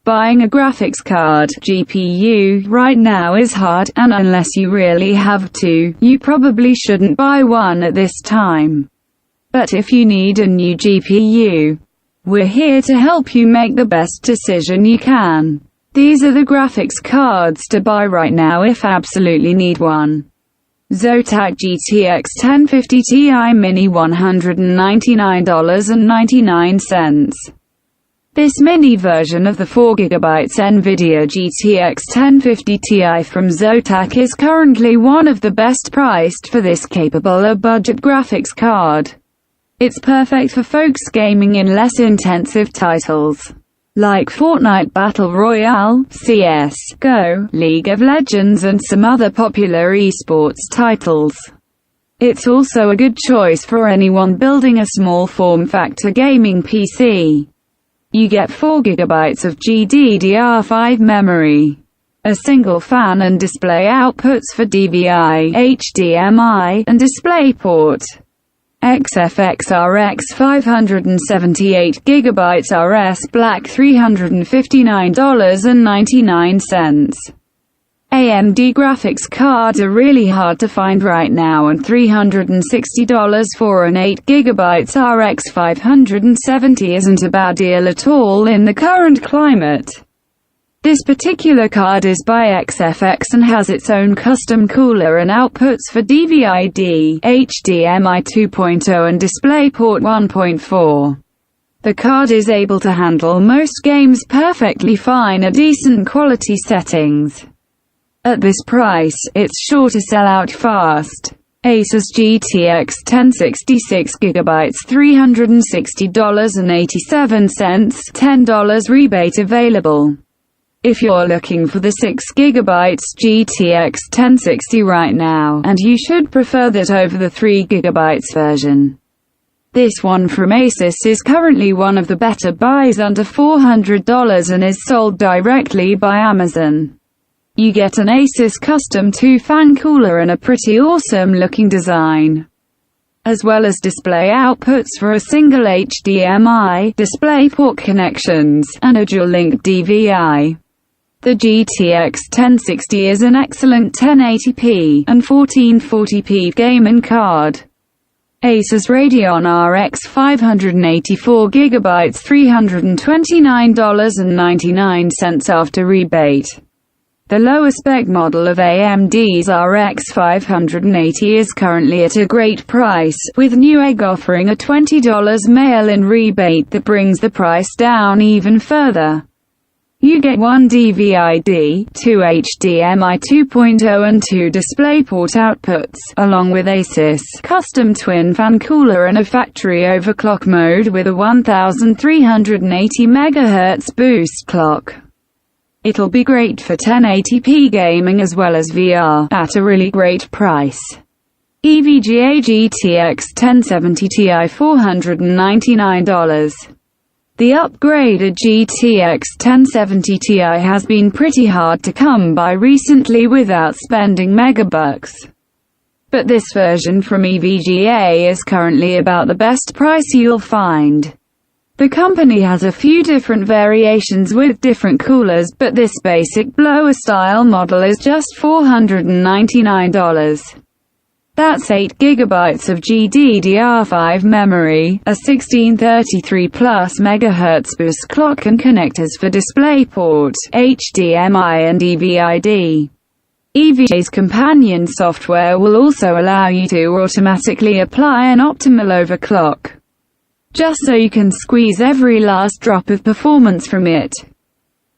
Buying a graphics card (GPU) right now is hard, and unless you really have to, you probably shouldn't buy one at this time. But if you need a new GPU, we're here to help you make the best decision you can. These are the graphics cards to buy right now if absolutely need one. Zotac GTX 1050 Ti Mini $199.99. This mini version of the 4GB NVIDIA GTX 1050 Ti from Zotac is currently one of the best priced for this capable a budget graphics card. It's perfect for folks gaming in less intensive titles like Fortnite Battle Royale, CS:GO, League of Legends and some other popular esports titles. It's also a good choice for anyone building a small form-factor gaming PC. You get 4GB of GDDR5 memory, a single fan and display outputs for DVI, HDMI, and DisplayPort. XFX RX 578GB RS Black $359.99. AMD graphics cards are really hard to find right now, and $360 for an 8GB RX 570 isn't a bad deal at all in the current climate. This particular card is by XFX and has its own custom cooler and outputs for DVI-D, HDMI 2.0 and DisplayPort 1.4. The card is able to handle most games perfectly fine at decent quality settings. At this price, it's sure to sell out fast. Asus GTX 1060 6GB $360.87, $10 rebate available. If you're looking for the 6GB GTX 1060 right now, and you should prefer that over the 3GB version. This one from Asus is currently one of the better buys under $400 and is sold directly by Amazon. You get an Asus custom 2-fan cooler and a pretty awesome looking design, as well as display outputs for a single HDMI, DisplayPort connections, and a dual-link DVI. The GTX 1060 is an excellent 1080p and 1440p gaming card. Asus Radeon RX 584GB $329.99 after rebate. The lower spec model of AMD's RX 580 is currently at a great price, with Newegg offering a $20 mail-in rebate that brings the price down even further. You get 1 DVI-D, 2 HDMI 2.0 and 2 DisplayPort outputs, along with Asus custom twin-fan cooler and a factory overclock mode with a 1380 MHz boost clock. It'll be great for 1080p gaming as well as VR, at a really great price. EVGA GTX 1070 Ti $499. The upgraded GTX 1070 Ti has been pretty hard to come by recently without spending megabucks. But this version from EVGA is currently about the best price you'll find. The company has a few different variations with different coolers, but this basic blower-style model is just $499. That's 8GB of GDDR5 memory, a 1633 plus MHz boost clock and connectors for DisplayPort, HDMI and DVI-D. EVGA's companion software will also allow you to automatically apply an optimal overclock, just so you can squeeze every last drop of performance from it.